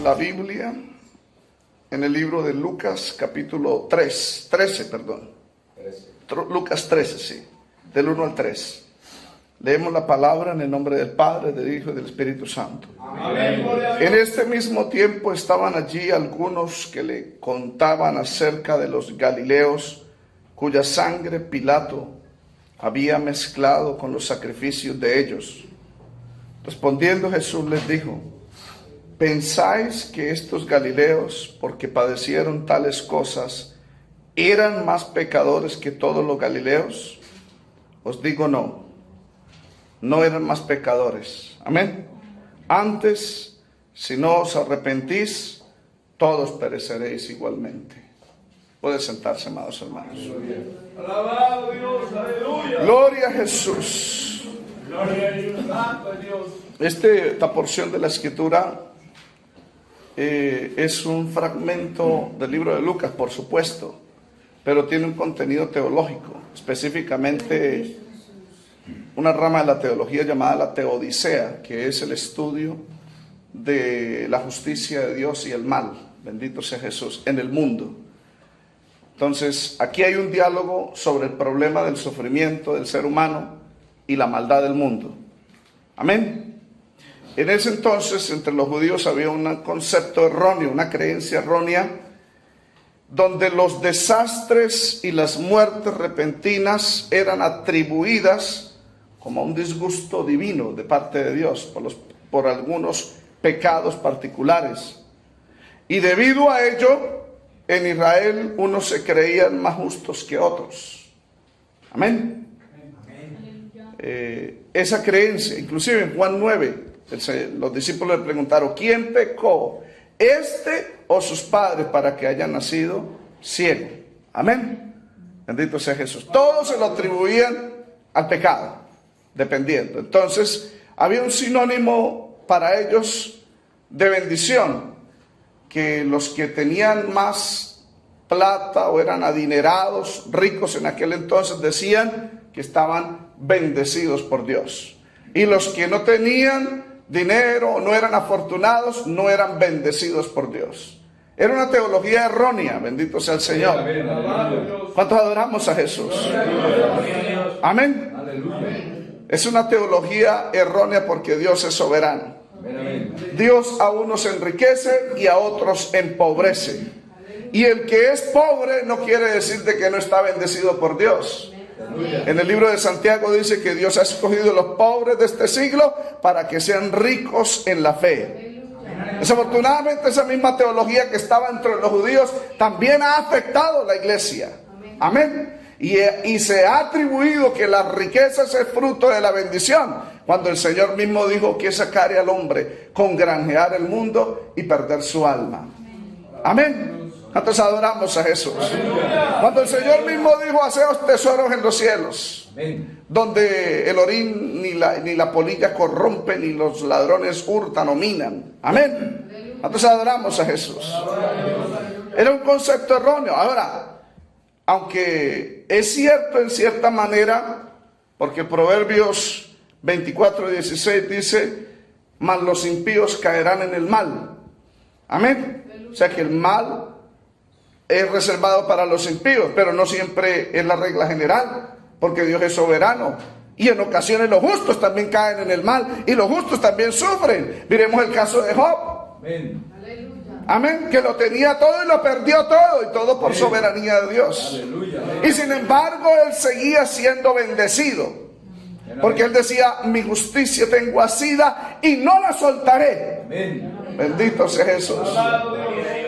La Biblia en el libro de Lucas capítulo 13, Lucas 13, sí, del 1 al 3. Leemos la palabra en el nombre del Padre, del Hijo y del Espíritu Santo. Amén. En este mismo tiempo estaban allí algunos que le contaban acerca de los galileos, cuya sangre Pilato había mezclado con los sacrificios de ellos. Respondiendo Jesús les dijo: ¿pensáis que estos galileos, porque padecieron tales cosas, eran más pecadores que todos los galileos? Os digo no eran más pecadores. Amén. Antes, si no os arrepentís, todos pereceréis igualmente. Puede sentarse, amados hermanos. Alabado Dios, aleluya. Gloria a Jesús. Gloria a Dios, santo Dios. Esta porción de la Escritura es un fragmento del libro de Lucas, por supuesto, pero tiene un contenido teológico, específicamente una rama de la teología llamada la teodicea, que es el estudio de la justicia de Dios y el mal, bendito sea Jesús, en el mundo. Entonces, aquí hay un diálogo sobre el problema del sufrimiento del ser humano y la maldad del mundo. Amén. En ese entonces, entre los judíos había un concepto erróneo, una creencia errónea, donde los desastres y las muertes repentinas eran atribuidas como un disgusto divino de parte de Dios por algunos pecados particulares. Y debido a ello, en Israel unos se creían más justos que otros. Amén. Esa creencia, inclusive en Juan 9, los discípulos le preguntaron: ¿quién pecó, este o sus padres, para que haya nacido ciego? Amén. Bendito sea Jesús. Todos se lo atribuían al pecado, dependiendo. Entonces había un sinónimo para ellos de bendición, que los que tenían más plata o eran adinerados, ricos en aquel entonces, decían que estaban bendecidos por Dios, y los que no tenían dinero o no eran afortunados no eran bendecidos por Dios. Era una teología errónea, bendito sea el Señor. ¿Cuántos adoramos a Jesús? Amén. Es una teología errónea porque Dios es soberano. Dios a unos enriquece y a otros empobrece. Y el que es pobre no quiere decir de que no está bendecido por Dios. En el libro de Santiago dice que Dios ha escogido a los pobres de este siglo para que sean ricos en la fe. Desafortunadamente, esa misma teología que estaba entre los judíos también ha afectado a la iglesia. Amén. Y se ha atribuido que las riquezas es fruto de la bendición, cuando el Señor mismo dijo que sacaría al hombre con granjear el mundo y perder su alma. Amén. ¿Cuántos adoramos a Jesús? Cuando el Señor mismo dijo: haceos tesoros en los cielos, donde el orín ni la polilla corrompe, ni los ladrones hurtan o minan. Amén. ¿Cuántos adoramos a Jesús? Era un concepto erróneo. Ahora, aunque es cierto en cierta manera, porque Proverbios 24:16 dice: mas los impíos caerán en el mal. Amén. O sea que el mal es reservado para los impíos, pero no siempre es la regla general, porque Dios es soberano. Y en ocasiones los justos también caen en el mal, y los justos también sufren. Miremos el caso de Job. Amén. Amén, que lo tenía todo y lo perdió todo, y todo por soberanía de Dios. Aleluya. Y sin embargo él seguía siendo bendecido, porque él decía: mi justicia tengo asida y no la soltaré. Amén. Bendito sea Jesús.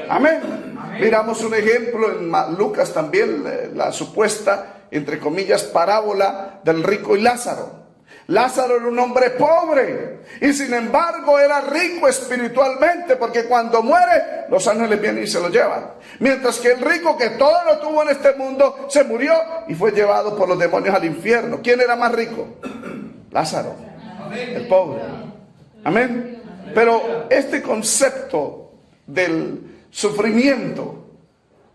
Amén. Miramos un ejemplo en Lucas también, la supuesta, entre comillas, parábola del rico y Lázaro. Lázaro era un hombre pobre y sin embargo era rico espiritualmente, porque cuando muere los ángeles vienen y se lo llevan. Mientras que el rico, que todo lo tuvo en este mundo, se murió y fue llevado por los demonios al infierno. ¿Quién era más rico? Lázaro, el pobre. Amén. Pero este concepto del sufrimiento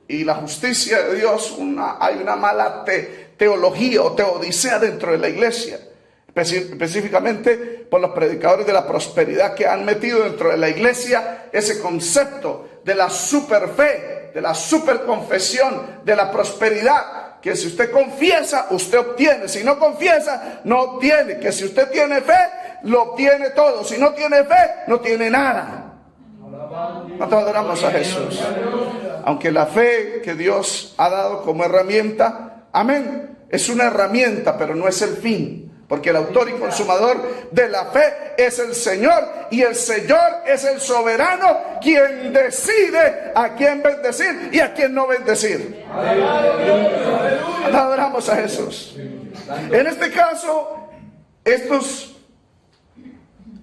y la justicia de Dios, hay una mala teología o teodicea dentro de la iglesia, específicamente por los predicadores de la prosperidad que han metido dentro de la iglesia ese concepto de la superfe, de la superconfesión, de la prosperidad, que si usted confiesa, usted obtiene, si no confiesa, no obtiene, que si usted tiene fe, lo obtiene todo, si no tiene fe, no tiene nada. Nosotros adoramos a Jesús. Aunque la fe que Dios ha dado como herramienta, amén, es una herramienta, pero no es el fin. Porque el autor y consumador de la fe es el Señor. Y el Señor es el soberano quien decide a quién bendecir y a quién no bendecir. Adoramos a Jesús. En este caso, estos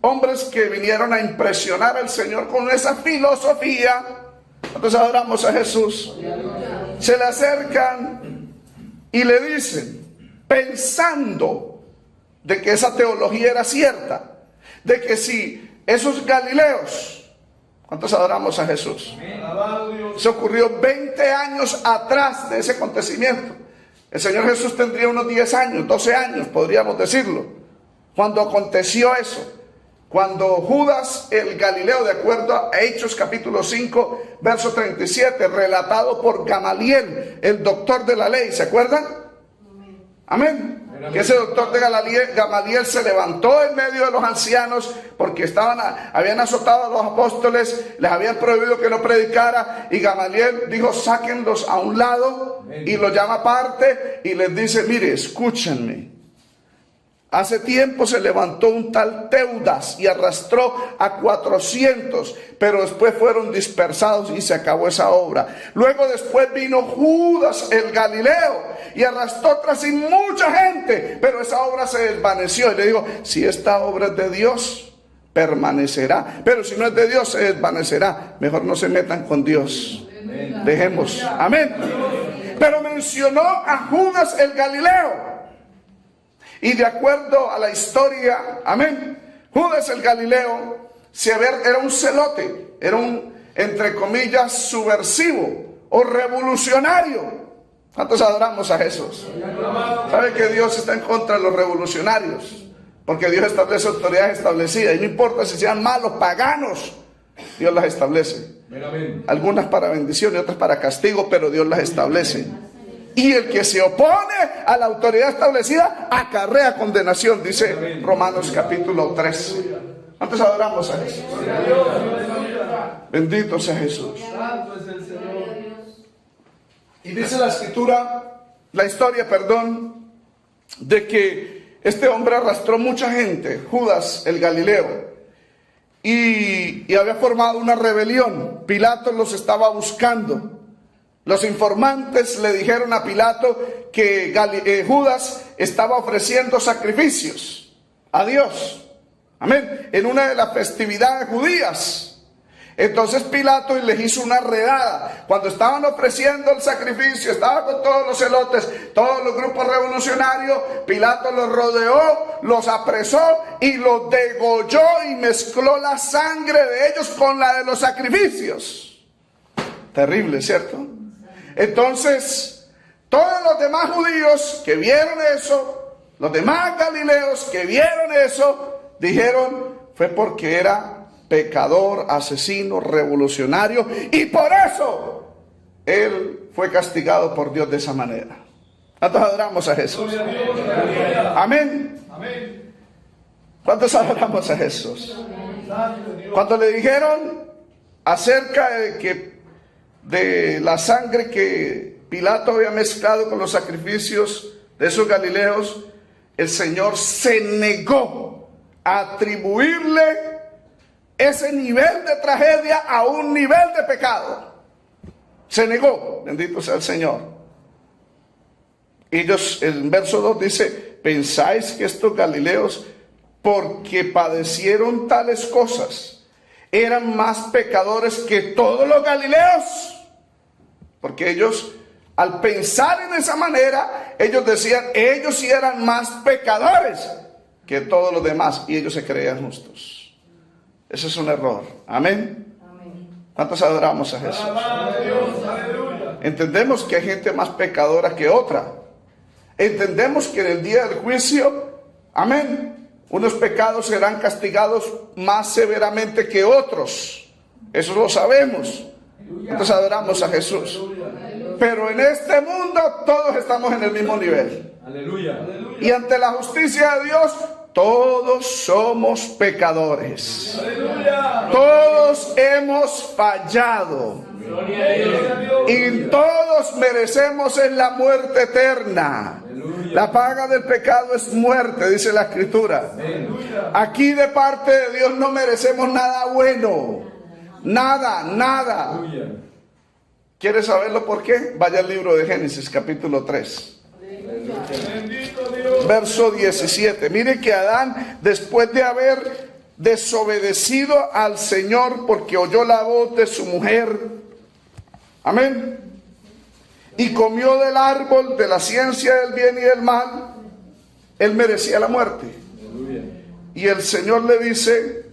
hombres que vinieron a impresionar al Señor con esa filosofía, entonces adoramos a Jesús, se le acercan y le dicen, pensando de que esa teología era cierta, de que si esos galileos, ¿cuántos adoramos a Jesús? Se ocurrió 20 años atrás de ese acontecimiento. El Señor Jesús tendría unos 10 años, 12 años, podríamos decirlo, cuando aconteció eso. Cuando Judas el Galileo, de acuerdo a Hechos capítulo 5, verso 37, relatado por Gamaliel, el doctor de la ley, ¿se acuerdan? Amén. Que ese doctor de Gamaliel se levantó en medio de los ancianos porque habían azotado a los apóstoles, les habían prohibido que no predicara, y Gamaliel dijo, sáquenlos a un lado, y los llama aparte y les dice, mire, escúchenme. Hace tiempo se levantó un tal Teudas y arrastró a 400, pero después fueron dispersados y se acabó esa obra. Luego después vino Judas el Galileo y arrastró tras sí mucha gente, pero esa obra se desvaneció. Y le digo, si esta obra es de Dios, permanecerá, pero si no es de Dios, se desvanecerá. Mejor no se metan con Dios. Dejemos. Amén. Pero mencionó a Judas el Galileo. Y de acuerdo a la historia, amén, Judas el Galileo era un celote, era un, entre comillas, subversivo o revolucionario. ¿Cuántos adoramos a Jesús? ¿Sabe que Dios está en contra de los revolucionarios? Porque Dios establece autoridades establecidas, y no importa si sean malos, paganos, Dios las establece. Algunas para bendición y otras para castigo, pero Dios las establece. Y el que se opone a la autoridad establecida acarrea condenación, dice Romanos capítulo 3. ¿Cuántos adoramos a Jesús? Bendito sea Jesús. Y dice la historia, de que este hombre arrastró mucha gente, Judas el Galileo, y había formado una rebelión. Pilato los estaba buscando. Los informantes le dijeron a Pilato que Judas estaba ofreciendo sacrificios a Dios. Amén. En una de las festividades judías. Entonces Pilato les hizo una redada. Cuando estaban ofreciendo el sacrificio, estaba con todos los celotes, todos los grupos revolucionarios. Pilato los rodeó, los apresó y los degolló y mezcló la sangre de ellos con la de los sacrificios. Terrible, ¿cierto? Entonces, todos los demás judíos que vieron eso, los demás galileos que vieron eso, dijeron, fue porque era pecador, asesino, revolucionario, y por eso él fue castigado por Dios de esa manera. ¿Cuántos adoramos a Jesús? Amén. ¿Cuántos adoramos a Jesús? Cuando le dijeron acerca de la sangre que Pilato había mezclado con los sacrificios de esos galileos, el Señor se negó a atribuirle ese nivel de tragedia a un nivel de pecado. Se negó, bendito sea el Señor. Ellos, en verso 2 dice, ¿pensáis que estos galileos, porque padecieron tales cosas, eran más pecadores que todos los galileos? Porque ellos, al pensar en esa manera, ellos decían, ellos sí eran más pecadores que todos los demás, y ellos se creían justos. Ese es un error. Amén. ¿Cuántos adoramos a Jesús? Entendemos que hay gente más pecadora que otra. Entendemos que en el día del juicio Amén. Unos pecados serán castigados más severamente que otros. Eso lo sabemos. Nosotros adoramos a Jesús. Pero en este mundo todos estamos en el mismo nivel. Aleluya. Y ante la justicia de Dios, todos somos pecadores. Aleluya. Todos hemos fallado. Gloria a Dios. Y todos merecemos en la muerte eterna. La paga del pecado es muerte, dice la Escritura. Aquí de parte de Dios no merecemos nada bueno. Nada, nada. ¿Quieres saberlo por qué? Vaya al libro de Génesis, capítulo 3. Bendito Dios. Verso 17. Mire que Adán, después de haber desobedecido al Señor porque oyó la voz de su mujer, amén, y comió del árbol de la ciencia del bien y del mal, él merecía la muerte. Y el Señor le dice,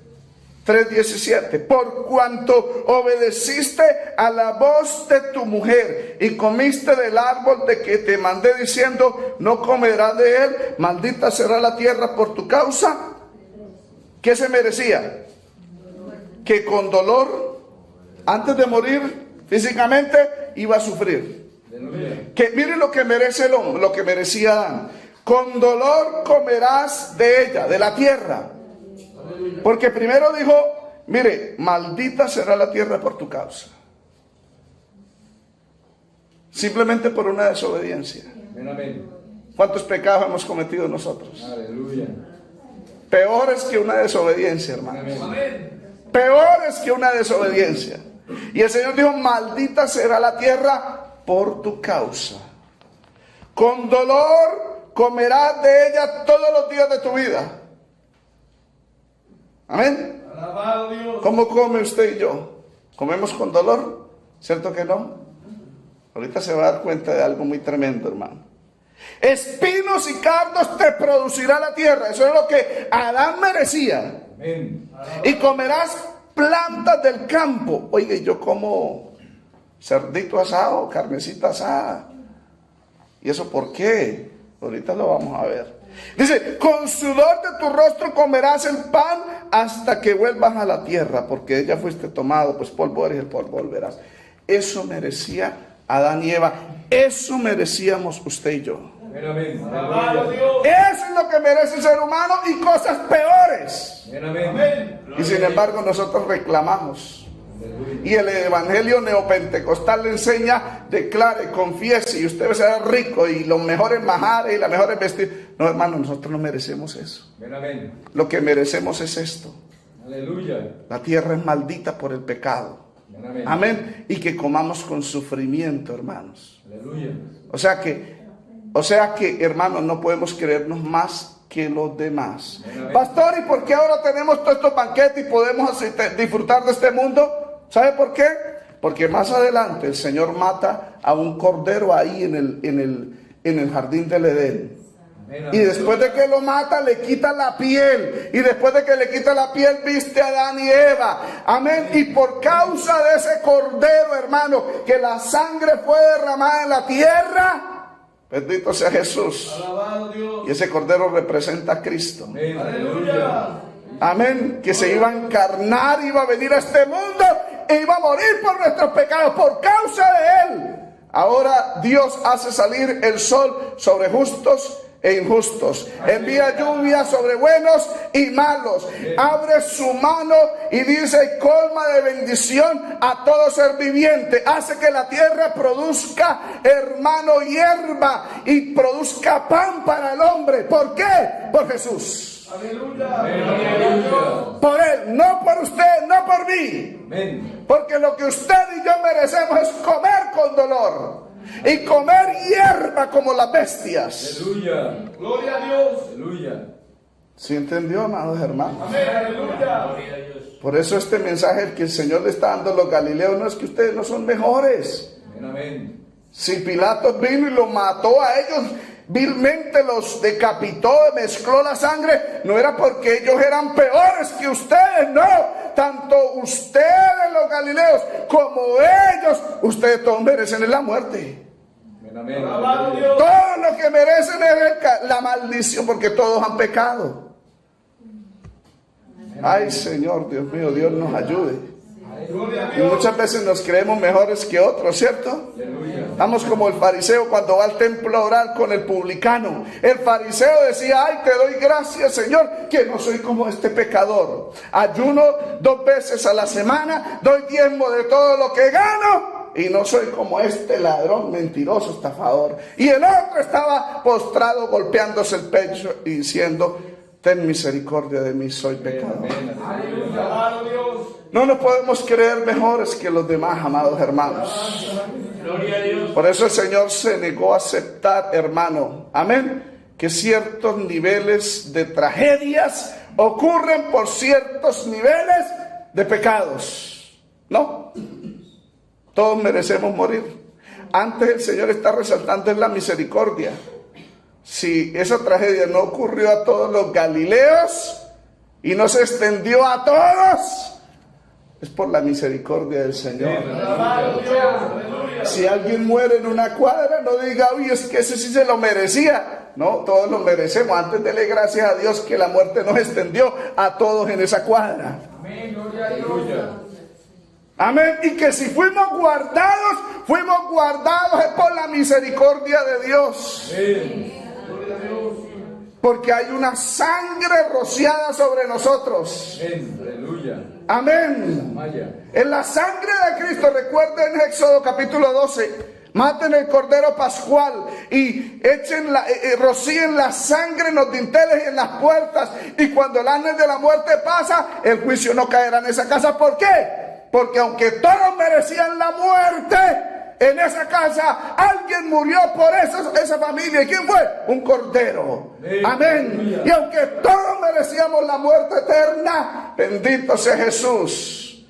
3:17, por cuanto obedeciste a la voz de tu mujer y comiste del árbol de que te mandé diciendo, no comerás de él, maldita será la tierra por tu causa. ¿Qué se merecía? Que con dolor, antes de morir físicamente, iba a sufrir. Que mire lo que merece el hombre, lo que merecía Adán. Con dolor comerás de ella, de la tierra. Porque primero dijo, mire, maldita será la tierra por tu causa. Simplemente por una desobediencia. ¿Cuántos pecados hemos cometido nosotros? Aleluya. Peores que una desobediencia, hermanos. Peores que una desobediencia. Y el Señor dijo, maldita será la tierra por tu causa. Con dolor comerás de ella todos los días de tu vida. Amén. Alabado Dios. ¿Cómo come usted y yo? ¿Comemos con dolor? ¿Cierto que no? Ahorita se va a dar cuenta de algo muy tremendo, hermano. Espinos y cardos te producirá la tierra. Eso es lo que Adán merecía. Amén. Y comerás plantas del campo. Oiga, yo como cerdito asado, carnecita asada. ¿Y eso por qué? Ahorita lo vamos a ver. Dice, con sudor de tu rostro comerás el pan hasta que vuelvas a la tierra, porque ella fuiste tomado, pues polvo eres, el polvo volverás. Eso merecía Adán y Eva. Eso merecíamos usted y yo. Amén. Alabado Dios. Eso es lo que merece el ser humano y cosas peores. Amén. Y sin embargo nosotros reclamamos. Y el evangelio neopentecostal le enseña, declare, confiese y usted será rico y los mejores majares y las mejores vestidos. No, hermano, nosotros no merecemos eso. Amén. Lo que merecemos es esto. Aleluya. La tierra es maldita por el pecado. Amén. Amén. Y que comamos con sufrimiento, hermanos. Aleluya. O sea que, hermanos, no podemos creernos más que los demás. Pastor, ¿y por qué ahora tenemos todos estos banquetes y podemos disfrutar de este mundo? ¿Sabe por qué? Porque más adelante el Señor mata a un cordero ahí en el jardín del Edén. Y después de que lo mata, le quita la piel. Y después de que le quita la piel, viste a Adán y Eva. Amén. Y por causa de ese cordero, hermano, que la sangre fue derramada en la tierra, bendito sea Jesús. Alabado Dios. Y ese cordero representa a Cristo. Amén. Aleluya. Amén. Que se iba a encarnar, iba a venir a este mundo e iba a morir por nuestros pecados, por causa de Él. Ahora Dios hace salir el sol sobre justos e injustos. Envía lluvia sobre buenos y malos. Abre su mano y dice, colma de bendición a todo ser viviente. Hace que la tierra produzca, hermano, hierba y produzca pan para el hombre. ¿Por qué? Por Jesús. Aleluya. Aleluya. Por Él, no por usted, no por mí. Amén. Porque lo que usted y yo merecemos es comer con dolor y comer hierba como las bestias. Aleluya. Gloria a Dios. Aleluya. ¿Sí entendió, amados hermanos? Amén. Aleluya. Por eso este mensaje que el Señor le está dando a los galileos no es que ustedes no son mejores. Amén. Si Pilatos vino y los mató a ellos, vilmente los decapitó, mezcló la sangre, no era porque ellos eran peores que ustedes, no. Tanto ustedes, los galileos, como ellos, ustedes todos merecen la muerte. Amén. Todo lo que merecen es la maldición, porque todos han pecado. Ay, Señor, Dios mío, Dios nos ayude. Y muchas veces nos creemos mejores que otros, ¿cierto? Estamos como el fariseo cuando va al templo a orar con el publicano. El fariseo decía: ay, te doy gracias, Señor, que no soy como este pecador. Ayuno 2 veces a la semana, doy diezmo de todo lo que gano, y no soy como este ladrón, mentiroso, estafador. Y el otro estaba postrado, golpeándose el pecho y diciendo: ten misericordia de mí, soy pecador. No nos podemos creer mejores que los demás, amados hermanos. Por eso el Señor se negó a aceptar, hermano, amén, que ciertos niveles de tragedias ocurren por ciertos niveles de pecados. No, todos merecemos morir. Antes el Señor está resaltando en la misericordia. Si esa tragedia no ocurrió a todos los galileos y no se extendió a todos, es por la misericordia del Señor. Si alguien muere en una cuadra, no diga: uy, es que ese sí se lo merecía. No, todos lo merecemos. Antes dele gracias a Dios que la muerte nos extendió a todos en esa cuadra. Amén. Y que si fuimos guardados es por la misericordia de Dios. Porque hay una sangre rociada sobre nosotros. Amén. En la sangre de Cristo, recuerden en Éxodo capítulo 12, maten el cordero pascual y rocíen la sangre en los dinteles y en las puertas. Y cuando el ángel de la muerte pasa, el juicio no caerá en esa casa. ¿Por qué? Porque aunque todos merecían la muerte, en esa casa alguien murió por esa familia. ¿Y quién fue? Un cordero. Amén. Y aunque todos merecíamos la muerte eterna, bendito sea Jesús,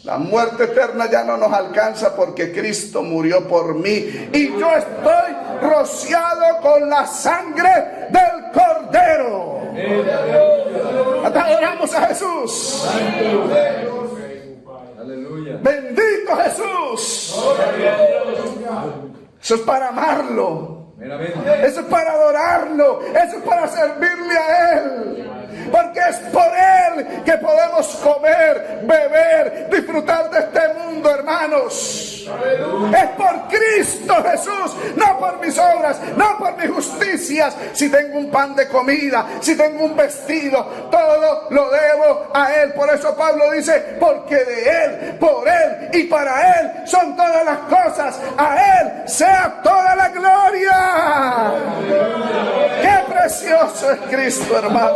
la muerte eterna ya no nos alcanza porque Cristo murió por mí. Y yo estoy rociado con la sangre del cordero. Adoramos a Jesús. Aleluya. Bendito Jesús. Eso es para amarlo. Eso es para adorarlo. Eso es para servirle a Él. Porque es por Él que podemos comer, beber, disfrutar de este mundo, hermanos. Es por Cristo Jesús, no por mis obras, no por mis justicias. Si tengo un pan de comida, si tengo un vestido, todo lo debo a Él. Por eso Pablo dice: porque de Él, por Él y para Él son todas las cosas. A Él sea toda la gloria. ¡Qué precioso es Cristo, hermano!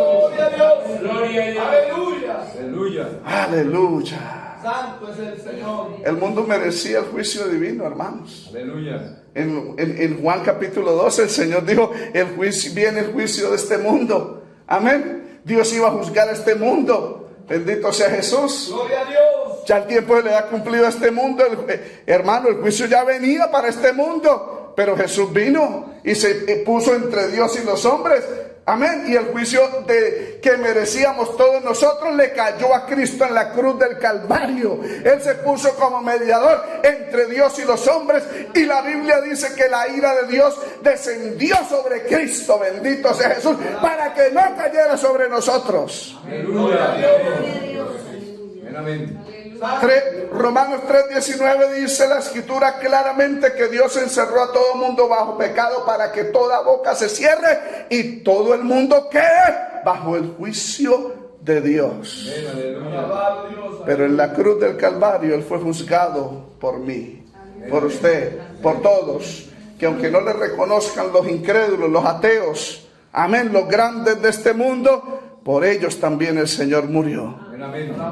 Gloria a Dios. Aleluya. Aleluya. Aleluya. Santo es el Señor. El mundo merecía el juicio divino, hermanos. Aleluya. En Juan capítulo 12 el Señor dijo: viene el juicio de este mundo. Amén. Dios iba a juzgar a este mundo. Bendito sea Jesús. Gloria a Dios. Ya el tiempo le ha cumplido a este mundo. Hermano, el juicio ya venía para este mundo. Pero Jesús vino y se puso entre Dios y los hombres. Amén. Y el juicio que merecíamos todos nosotros le cayó a Cristo en la cruz del Calvario. Él se puso como mediador entre Dios y los hombres. Y la Biblia dice que la ira de Dios descendió sobre Cristo. Bendito sea Jesús. Para que no cayera sobre nosotros. Aleluya. Amén. Romanos 3:19 dice la escritura claramente que Dios encerró a todo mundo bajo pecado para que toda boca se cierre y todo el mundo quede bajo el juicio de Dios. Pero en la cruz del Calvario Él fue juzgado por mí, por usted, por todos, que aunque no le reconozcan los incrédulos, los ateos, amén, los grandes de este mundo, por ellos también el Señor murió.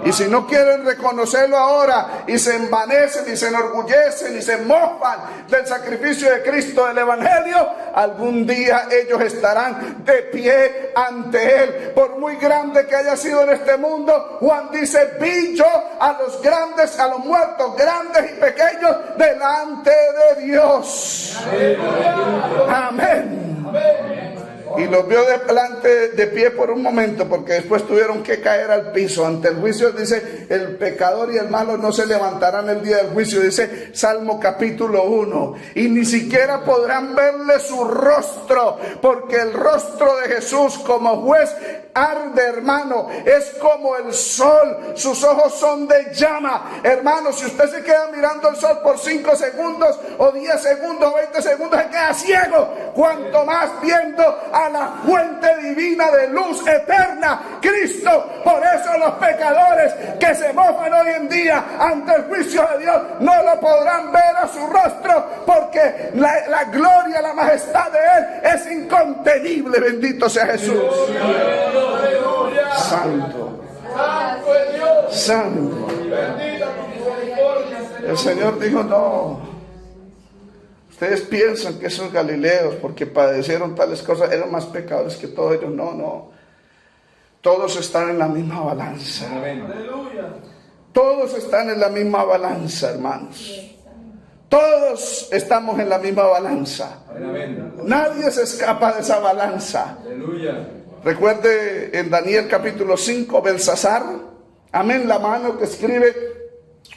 Y si no quieren reconocerlo ahora y se envanecen y se enorgullecen y se mofan del sacrificio de Cristo, del Evangelio, algún día ellos estarán de pie ante Él. Por muy grande que haya sido en este mundo, Juan dice: vi yo a los grandes, a los muertos grandes y pequeños delante de Dios. Amén. Y Y los vio de pie por un momento, porque después tuvieron que caer al piso. Ante el juicio dice, el pecador y el malo no se levantarán el día del juicio, dice Salmo capítulo 1. Y ni siquiera podrán verle su rostro, porque el rostro de Jesús como juez arde, hermano, es como el sol, sus ojos son de llama. Hermano, si usted se queda mirando el sol por 5 segundos o 10 segundos o 20 segundos, se queda ciego, cuanto más viendo a la fuente divina de luz eterna, Cristo. Por eso los pecadores que se mofan hoy en día ante el juicio de Dios no lo podrán ver a su rostro, porque la gloria, la majestad de Él es incontenible. Bendito sea Jesús. Santo, santo. El Señor dijo, no, ustedes piensan que esos galileos, porque padecieron tales cosas, eran más pecadores que todos ellos. No, no, todos están en la misma balanza. Todos están en la misma balanza, hermanos. Todos estamos en la misma balanza. Nadie se escapa de esa balanza. Recuerde en Daniel capítulo 5, Belsasar, amén, la mano que escribe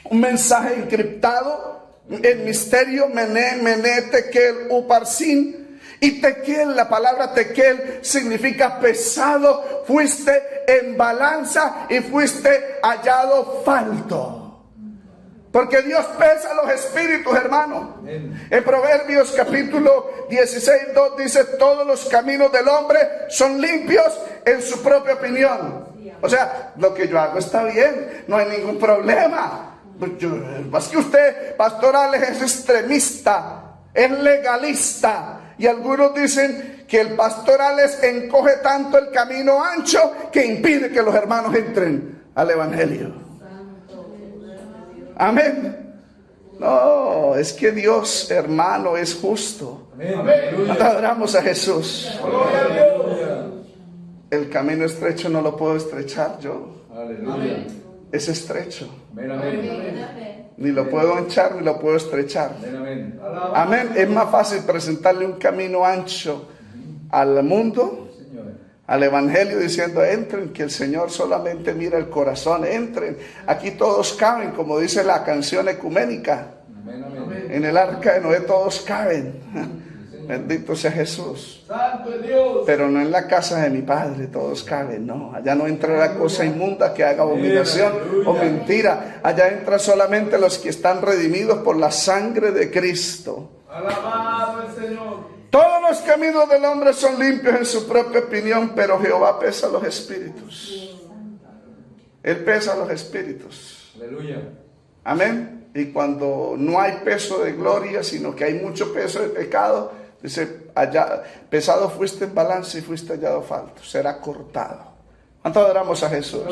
un mensaje encriptado en misterio, Mené, Mené, Tekel, Uparsin. Y Tekel, la palabra Tekel significa pesado, fuiste en balanza y fuiste hallado falto. Porque Dios pesa los espíritus, hermano. En Proverbios capítulo 16, 2 dice, todos los caminos del hombre son limpios en su propia opinión. O sea, lo que yo hago está bien, no hay ningún problema. Más que usted, pastor Alex, es extremista, es legalista. Y algunos dicen que el pastor Alex encoge tanto el camino ancho que impide que los hermanos entren al evangelio. Amén. No, es que Dios, hermano, es justo. Adoramos a Jesús. El camino estrecho no lo puedo estrechar yo. Es estrecho. Ni lo puedo anchar ni lo puedo estrechar. Amén. Es más fácil presentarle un camino ancho al mundo, al evangelio, diciendo, entren, que el Señor solamente mira el corazón, entren, aquí todos caben, como dice la canción ecuménica. En el arca de Noé todos caben. Bendito sea Jesús. Pero no en la casa de mi Padre todos caben, no. Allá no entrará cosa inmunda que haga abominación o mentira. Allá entran solamente los que están redimidos por la sangre de Cristo. Alabado el Señor. Todos los caminos del hombre son limpios en su propia opinión, pero Jehová pesa los espíritus. Él pesa los espíritus. Aleluya. Amén. Y cuando no hay peso de gloria, sino que hay mucho peso de pecado, dice, allá, pesado fuiste en balanza y fuiste hallado falto, será cortado. ¿Cuánto adoramos a Jesús?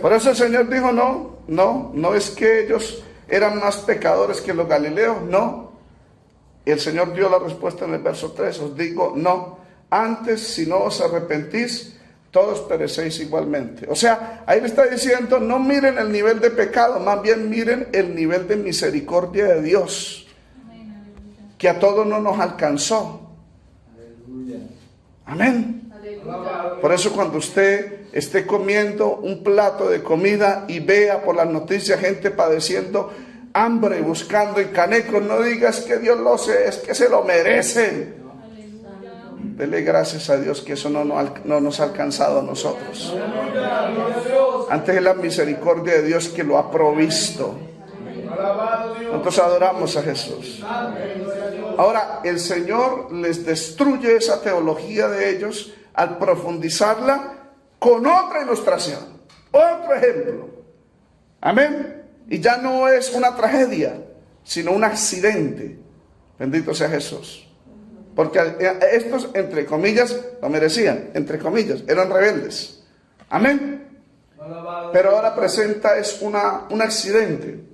Por eso el Señor dijo, no es que ellos eran más pecadores que los galileos, no. Y el Señor dio la respuesta en el verso 3, os digo, no, antes si no os arrepentís, todos perecéis igualmente. O sea, ahí le está diciendo, no miren el nivel de pecado, más bien miren el nivel de misericordia de Dios, que a todos no nos alcanzó. Amén. Por eso cuando usted esté comiendo un plato de comida y vea por las noticias gente padeciendo hambre, buscando y canecos, no digas que Dios lo hace, es que se lo merecen. Dele gracias a Dios que eso no nos ha alcanzado a nosotros. Antes es la misericordia de Dios que lo ha provisto. Nosotros adoramos a Jesús. Ahora, el Señor les destruye esa teología de ellos al profundizarla con otra ilustración, otro ejemplo. Amén. Y ya no es una tragedia, sino un accidente. Bendito sea Jesús. Porque estos, entre comillas, lo merecían, entre comillas, eran rebeldes. Amén. Pero ahora presenta es un accidente.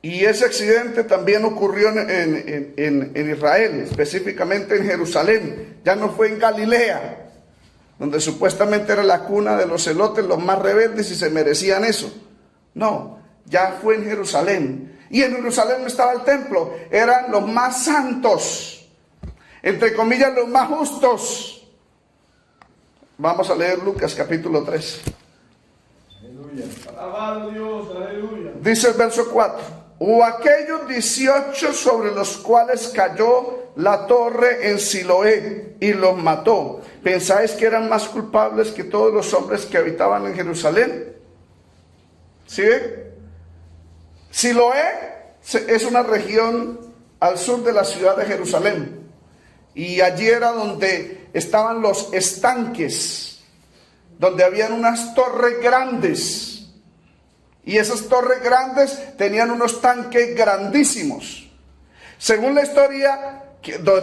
Y ese accidente también ocurrió en Israel, específicamente en Jerusalén. Ya no fue en Galilea, donde supuestamente era la cuna de los celotes, los más rebeldes, y se merecían eso. No, ya fue en Jerusalén. Y en Jerusalén no estaba el templo, eran los más santos. entre comillas, los más justos. Vamos a leer Lucas capítulo 3. Aleluya. Alabado Dios, aleluya. Dice el verso 4: o aquellos 18 sobre los cuales cayó la torre en Siloé y los mató, ¿pensáis que eran más culpables que todos los hombres que habitaban en Jerusalén? ¿Sí ve? Siloé es una región al sur de la ciudad de Jerusalén, y allí era donde estaban los estanques, donde habían unas torres grandes, y esas torres grandes tenían unos tanques grandísimos. Según la historia,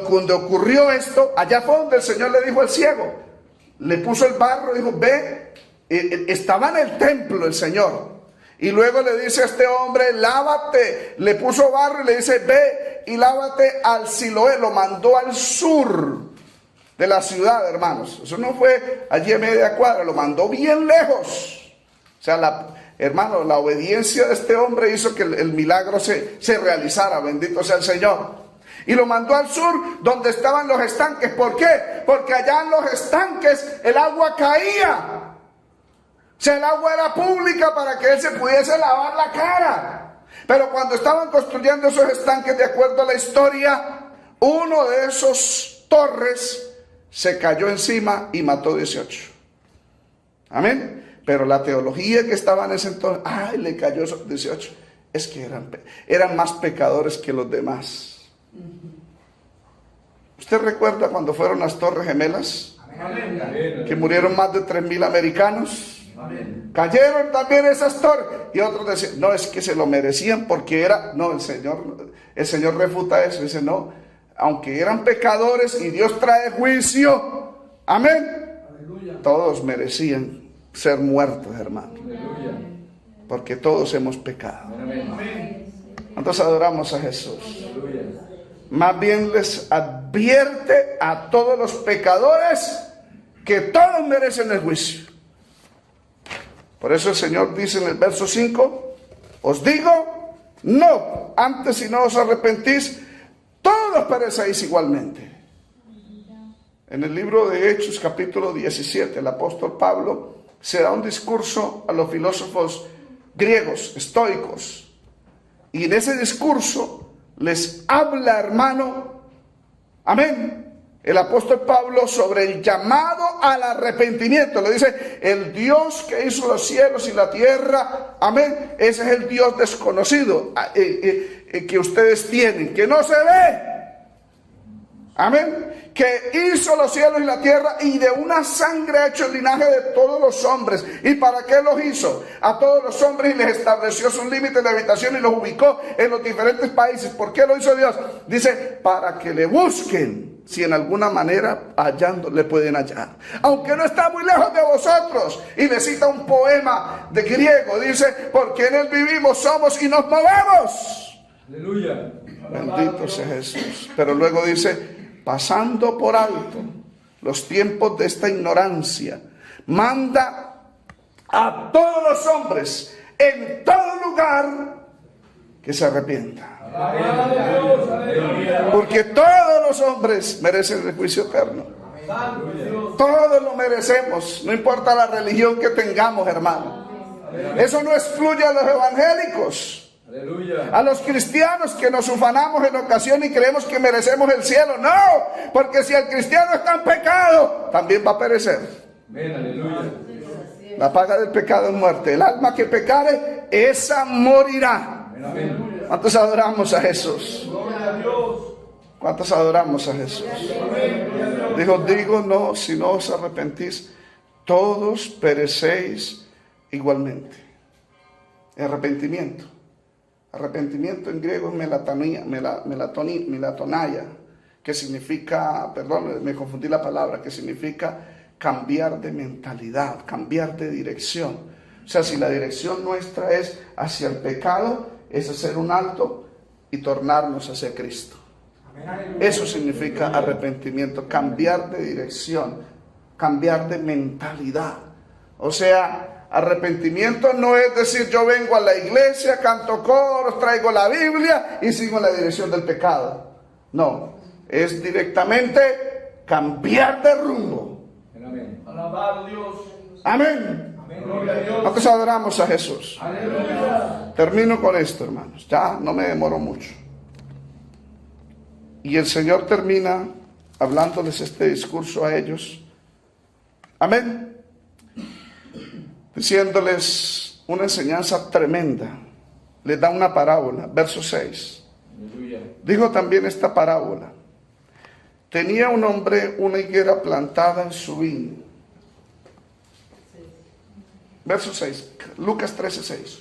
cuando ocurrió esto, allá fue donde el Señor le dijo al ciego, le puso el barro, dijo, ve, estaba en el templo el Señor, y luego le dice a este hombre, lávate, le puso barro y le dice, ve y lávate al Siloé, lo mandó al sur de la ciudad, hermanos. Eso no fue allí a media cuadra, lo mandó bien lejos. O sea, hermano, la obediencia de este hombre hizo que el milagro se realizara, bendito sea el Señor. Y lo mandó al sur, donde estaban los estanques. ¿Por qué? Porque allá en los estanques el agua caía. O sea, el agua era pública para que él se pudiese lavar la cara. Pero cuando estaban construyendo esos estanques, de acuerdo a la historia, uno de esos torres se cayó encima y mató 18. Amén. Pero la teología que estaba en ese entonces, ay, le cayó esos 18. Es que eran más pecadores que los demás. ¿Usted recuerda cuando fueron las Torres Gemelas? Amén. Que murieron más de 3,000 americanos. Amén. Cayeron también esas torres. Y otros decían, no, es que se lo merecían porque era... No, el Señor refuta eso. Dice, no, aunque eran pecadores y Dios trae juicio. Amén. Aleluya. Todos merecían ser muertos, hermano. Aleluya. Porque todos hemos pecado. Amén. ¿Cuántos adoramos a Jesús? Aleluya. Más bien les advierte a todos los pecadores que todos merecen el juicio. Por eso el Señor dice en el verso 5, os digo, no, antes si no os arrepentís, todos perecéis igualmente. En el libro de Hechos capítulo 17, el apóstol Pablo se da un discurso a los filósofos griegos, estoicos, y en ese discurso les habla, hermano, amén, el apóstol Pablo sobre el llamado al arrepentimiento. Le dice, el Dios que hizo los cielos y la tierra, amén, ese es el Dios desconocido que ustedes tienen, que no se ve, amén, que hizo los cielos y la tierra, y de una sangre ha hecho el linaje de todos los hombres. ¿Y para qué los hizo? A todos los hombres, y les estableció sus límites de habitación y los ubicó en los diferentes países. ¿Por qué lo hizo Dios? Dice, para que le busquen, si en alguna manera hallando le pueden hallar, aunque no está muy lejos de vosotros. Y le cita un poema de griego, dice, porque en él vivimos, somos y nos movemos. Aleluya. Bendito sea Jesús. Pero luego dice, pasando por alto los tiempos de esta ignorancia, manda a todos los hombres en todo lugar que se arrepientan. Porque todos los hombres merecen el juicio eterno. Todos lo merecemos, no importa la religión que tengamos, hermano. Eso no excluye a los evangélicos. Aleluya. A los cristianos que nos ufanamos en ocasión y creemos que merecemos el cielo. No, porque si el cristiano está en pecado, también va a perecer. Aleluya. La paga del pecado es muerte. El alma que pecare, esa morirá. ¿Cuántos adoramos a Jesús? ¿Cuántos adoramos a Jesús? Digo, no, si no os arrepentís, todos perecéis igualmente. Arrepentimiento. Arrepentimiento en griego es melatonaya, que significa, perdón, me confundí la palabra, que significa cambiar de mentalidad, cambiar de dirección. O sea, si la dirección nuestra es hacia el pecado, es hacer un alto y tornarnos hacia Cristo. Eso significa arrepentimiento, cambiar de dirección, cambiar de mentalidad. O sea, arrepentimiento no es decir, yo vengo a la iglesia, canto coros, traigo la Biblia y sigo en la dirección del pecado. No, es directamente cambiar de rumbo. Amén. Alabado Dios. Amén. Gloria a Dios. Nosotros adoramos a Jesús. Aleluya. Termino con esto, hermanos. Ya no me demoro mucho. Y el Señor termina hablándoles este discurso a ellos. Amén. Diciéndoles una enseñanza tremenda. Les da una parábola. Verso 6. Aleluya. Dijo también esta parábola. Tenía un hombre una higuera plantada en su viña. Verso 6. Lucas 13:6.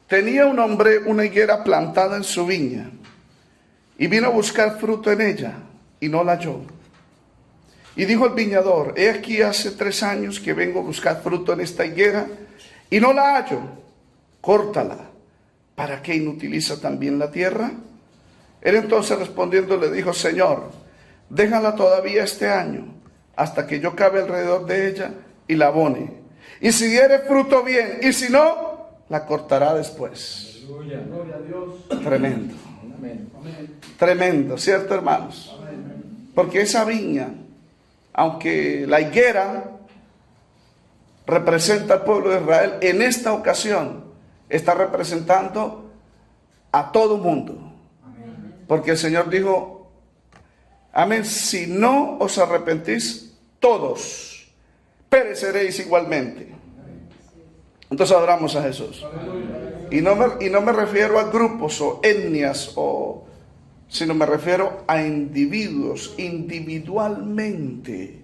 Tenía un hombre una higuera plantada en su viña y vino a buscar fruto en ella y no la halló. Y dijo el viñador: he aquí hace 3 años que vengo a buscar fruto en esta higuera y no la hallo. Córtala. ¿Para qué inutiliza también la tierra? Él entonces respondiendo le dijo: Señor, déjala todavía este año, hasta que yo cabe alrededor de ella y la abone. Y si diere fruto, bien, y si no, la cortará después. Aleluya. Gloria a Dios. Tremendo. Amén. Tremendo, ¿cierto, hermanos? Porque esa viña, aunque la higuera representa al pueblo de Israel, en esta ocasión está representando a todo mundo. Porque el Señor dijo: amén, si no os arrepentís, todos pereceréis igualmente. Entonces adoramos a Jesús. Y no me refiero a grupos o etnias, sino me refiero a individuos, individualmente.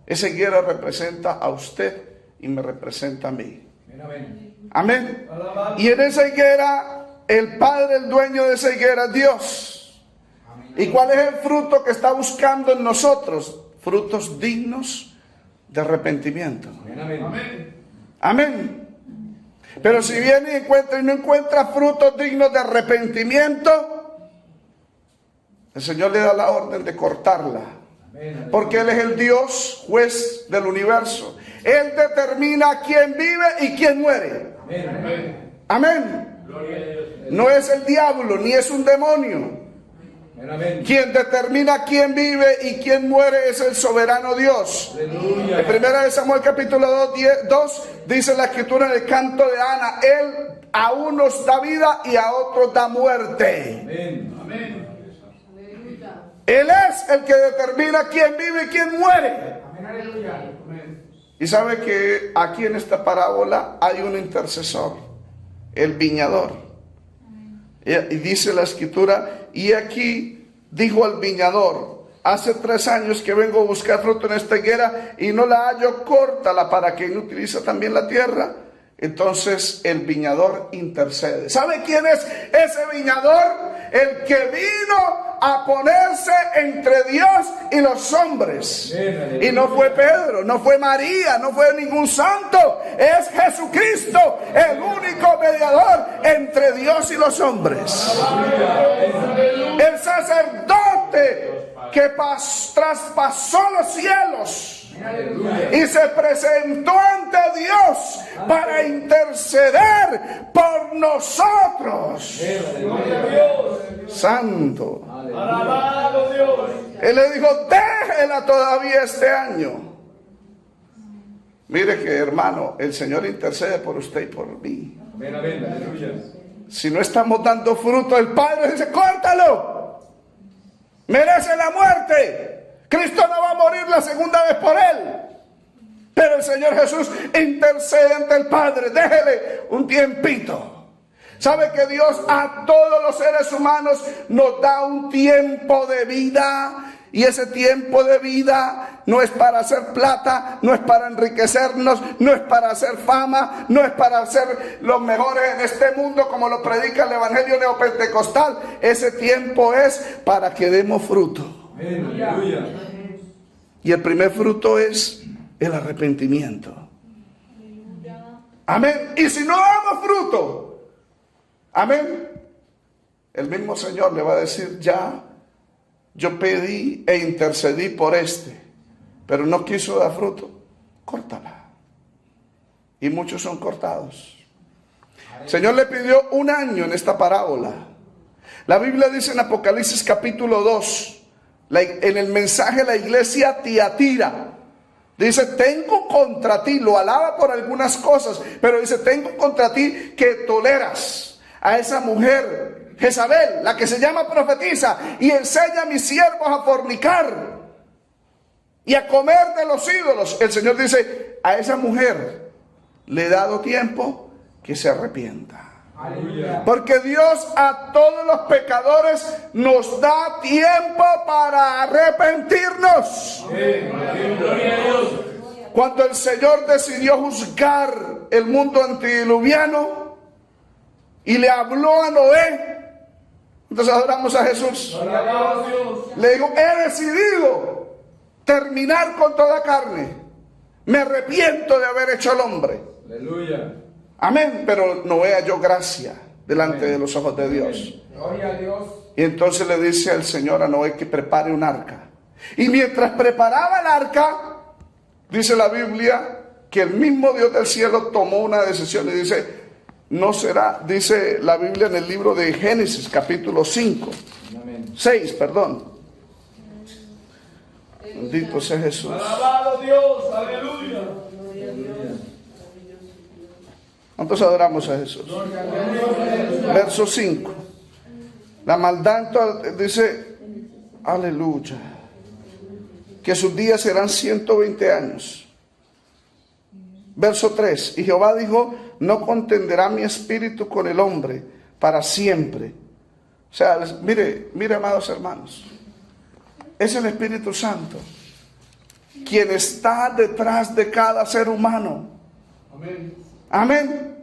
Esa higuera representa a usted y me representa a mí. Amén. Amén. Y en esa higuera, el Padre, el dueño de esa higuera, es Dios. ¿Y cuál es el fruto que está buscando en nosotros? Frutos dignos de arrepentimiento. Amén. Amén. Pero si viene y no encuentra frutos dignos de arrepentimiento, el Señor le da la orden de cortarla. Porque Él es el Dios juez del universo. Él determina quién vive y quién muere. Amén. No es el diablo ni es un demonio. Quien determina quién vive y quién muere es el soberano Dios. Aleluya. En 1 Samuel capítulo 2 dice la escritura en el canto de Ana: Él a unos da vida y a otros da muerte. Amén. Él es el que determina quién vive y quién muere. Y sabe que aquí en esta parábola hay un intercesor, el viñador. Y dice la escritura: y aquí dijo al viñador: hace 3 años que vengo a buscar fruto en esta higuera y no la hallo, córtala. ¿Para que no utiliza también la tierra? Entonces el viñador intercede. ¿Sabe quién es ese viñador? El que vino a ponerse entre Dios y los hombres. Y no fue Pedro, no fue María, no fue ningún santo. Es Jesucristo, el único mediador entre Dios y los hombres. El sacerdote que traspasó los cielos y se presentó ante Dios para interceder por nosotros. Santo. Alabado Dios. Él le dijo: déjela todavía este año. Mire que, hermano, el Señor intercede por usted y por mí. Amén. Aleluya. Si no estamos dando fruto, el Padre dice: córtalo. Merece la muerte. Cristo no va a morir la segunda vez por él. Pero el Señor Jesús intercede ante el Padre: déjele un tiempito. ¿Sabe que Dios a todos los seres humanos nos da un tiempo de vida? Y ese tiempo de vida no es para hacer plata, no es para enriquecernos, no es para hacer fama, no es para ser los mejores en este mundo como lo predica el Evangelio neopentecostal. Ese tiempo es para que demos fruto. Aleluya. Y el primer fruto es el arrepentimiento. Amén. Y si no damos fruto, amén, el mismo Señor le va a decir: ya, yo pedí e intercedí por pero no quiso dar fruto, córtala. Y muchos son cortados. El Señor le pidió 1 año en esta parábola. La Biblia dice en Apocalipsis capítulo 2, en el mensaje a la iglesia Tiatira, dice, tengo contra ti, lo alaba por algunas cosas, pero dice, tengo contra ti que toleras a esa mujer, Jezabel, la que se llama profetisa, y enseña a mis siervos a fornicar y a comer de los ídolos. El Señor dice, a esa mujer le he dado tiempo que se arrepienta. Aleluya. Porque Dios a todos los pecadores nos da tiempo para arrepentirnos. Gloria a Dios. Cuando el Señor decidió juzgar el mundo antediluviano y le habló a Noé, entonces adoramos a Jesús. Alabado Dios. Le dijo, he decidido terminar con toda carne. Me arrepiento de haber hecho al hombre. Aleluya. Amén. Pero Noé halló gracia delante de los ojos de Dios. Gloria a Dios. Y entonces le dice al Señor a Noé que prepare un arca. Y mientras preparaba el arca, dice la Biblia que el mismo Dios del cielo tomó una decisión y dice, no será, dice la Biblia en el libro de Génesis capítulo 5, Amén. 6, perdón. Bendito sea Jesús. Alabado Dios. Aleluya. ¿Cuántos adoramos a Jesús? Verso 5. La maldad dice, aleluya, que sus días serán 120 años. Verso 3. Y Jehová dijo, no contenderá mi espíritu con el hombre para siempre. O sea, mire, amados hermanos, es el Espíritu Santo quien está detrás de cada ser humano. Amén. Amén.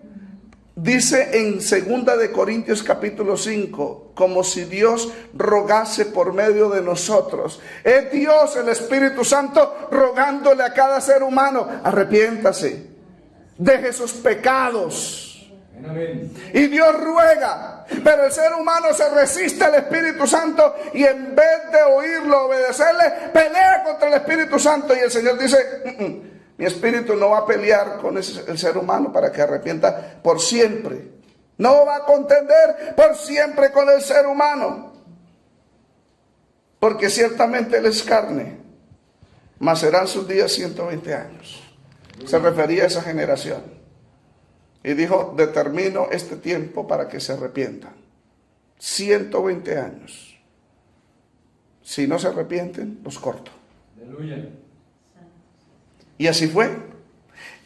Dice en 2 de Corintios capítulo 5, como si Dios rogase por medio de nosotros. Es Dios, el Espíritu Santo, rogándole a cada ser humano, arrepiéntase, deje sus pecados. Amén. Y Dios ruega, pero el ser humano se resiste al Espíritu Santo y en vez de oírlo, obedecerle, pelea contra el Espíritu Santo. Y el Señor dice, mi espíritu no va a pelear con el ser humano para que arrepienta por siempre. No va a contender por siempre con el ser humano. Porque ciertamente él es carne, mas serán sus días 120 años. Se refería a esa generación. Y dijo, determino este tiempo para que se arrepientan. 120 años. Si no se arrepienten, los corto. Aleluya. Y así fue.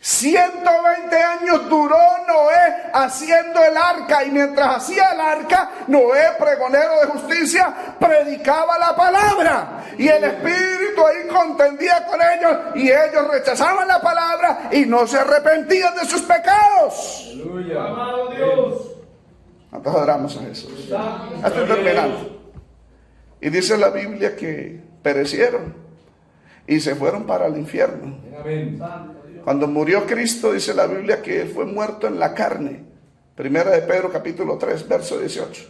120 años duró Noé haciendo el arca. Y mientras hacía el arca, Noé, pregonero de justicia, predicaba la palabra. Y el Espíritu ahí contendía con ellos. Y ellos rechazaban la palabra y no se arrepentían de sus pecados. Aleluya. Amado Dios. Nosotros adoramos a Jesús. Estoy terminando. Y dice la Biblia que perecieron y se fueron para el infierno. Amén. Cuando murió Cristo, dice la Biblia que él fue muerto en la carne. Primera de Pedro capítulo 3, verso 18.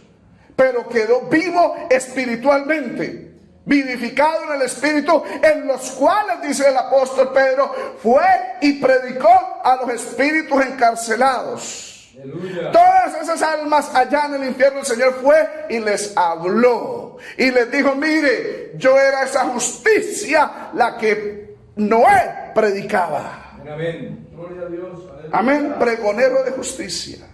Pero quedó vivo espiritualmente, vivificado en el Espíritu, en los cuales, dice el apóstol Pedro, fue y predicó a los espíritus encarcelados. Aleluya. Todas esas almas allá en el infierno, el Señor fue y les habló. Y les dijo, mire, yo era esa justicia la que Noé predicaba. Amén. Gloria a Dios. Aleluya. Amén, pregonero de justicia.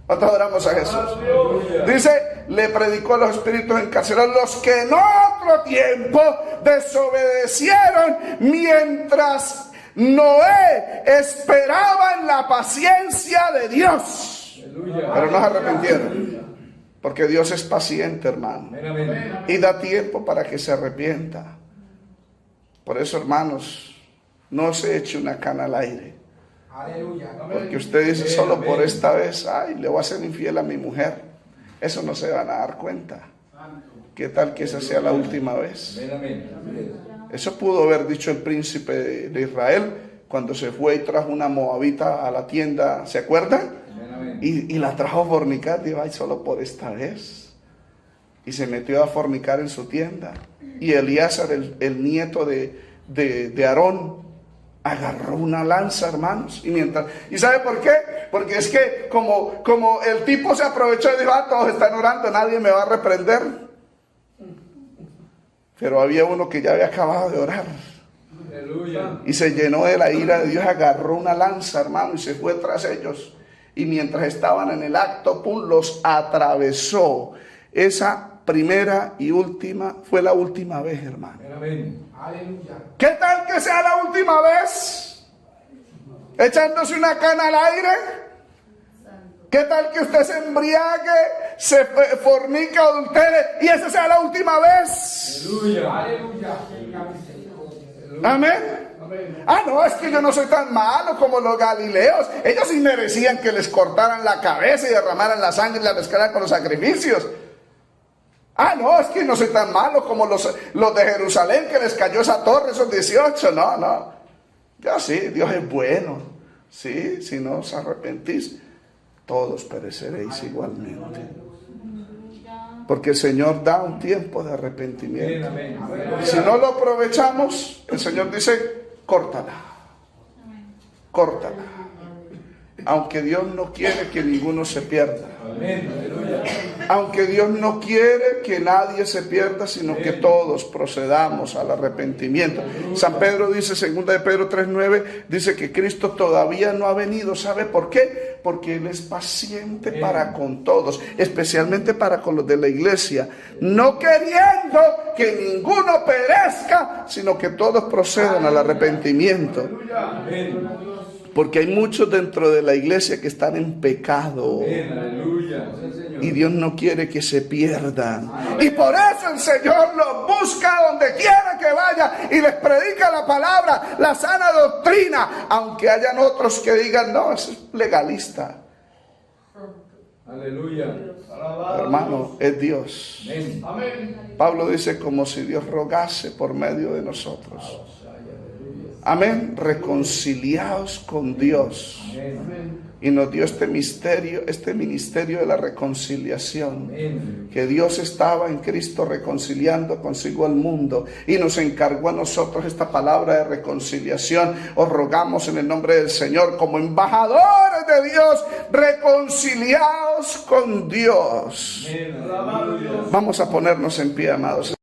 Nosotros adoramos a Jesús. Aleluya. Dice, le predicó a los espíritus encarcelados, los que en otro tiempo desobedecieron mientras Noé esperaba en la paciencia de Dios. Aleluya. Pero no se arrepintieron, porque Dios es paciente, hermano, Amén. y da tiempo para que se arrepienta. Por eso, hermanos, no se eche una cana al aire. Aleluya. Porque usted dice, solo por esta vez, ay, le voy a ser infiel a mi mujer. Eso no se van a dar cuenta. ¿Qué tal que esa sea la última vez? Amén. Eso pudo haber dicho el príncipe de Israel cuando se fue y trajo una moabita a la tienda, ¿se acuerdan? Amén. Y la trajo a fornicar, dijo, ay, solo por esta vez. Y se metió a fornicar en su tienda. Y Elíasar, el nieto de Aarón, agarró una lanza, hermanos. ¿Y sabe por qué? Porque es que como el tipo se aprovechó y dijo, todos están orando, nadie me va a reprender. Pero había uno que ya había acabado de orar. Aleluya. Y se llenó de la ira de Dios, agarró una lanza, hermano, y se fue tras ellos. Y mientras estaban en el acto, pum, los atravesó. Esa primera y última, fue la última vez, hermano. Amén. Aleluya. ¿Qué tal que sea la última vez? Echándose una cana al aire. ¿Qué tal que usted se embriague, se fornique, adultere y esa sea la última vez? Aleluya. Aleluya. Amén. No, es que yo no soy tan malo como los galileos. Ellos sí merecían que les cortaran la cabeza y derramaran la sangre y la mezclaran con los sacrificios. No, es que no soy tan malo como los de Jerusalén, que les cayó esa torre, esos 18. No. Ya sí, Dios es bueno. Sí, si no os arrepentís, todos pereceréis igualmente. Porque el Señor da un tiempo de arrepentimiento. Si no lo aprovechamos, el Señor dice, córtala. Córtala. Aunque Dios no quiere que ninguno se pierda. Aunque Dios no quiere que nadie se pierda, sino que todos procedamos al arrepentimiento. San Pedro dice, 2 de Pedro 3:9, dice que Cristo todavía no ha venido. ¿Sabe por qué? Porque Él es paciente para con todos, especialmente para con los de la iglesia, no queriendo que ninguno perezca, sino que todos procedan al arrepentimiento. Porque hay muchos dentro de la iglesia que están en pecado. Y Dios no quiere que se pierdan. Y por eso el Señor los busca donde quiera que vaya y les predica la palabra, la sana doctrina. Aunque hayan otros que digan, no, eso es legalista. Aleluya. Hermano, es Dios. Amén. Pablo dice, como si Dios rogase por medio de nosotros. Amén. Reconciliados con Dios. Y nos dio este ministerio de la reconciliación. Que Dios estaba en Cristo reconciliando consigo al mundo. Y nos encargó a nosotros esta palabra de reconciliación. Os rogamos en el nombre del Señor, como embajadores de Dios, reconciliados con Dios. Vamos a ponernos en pie, amados.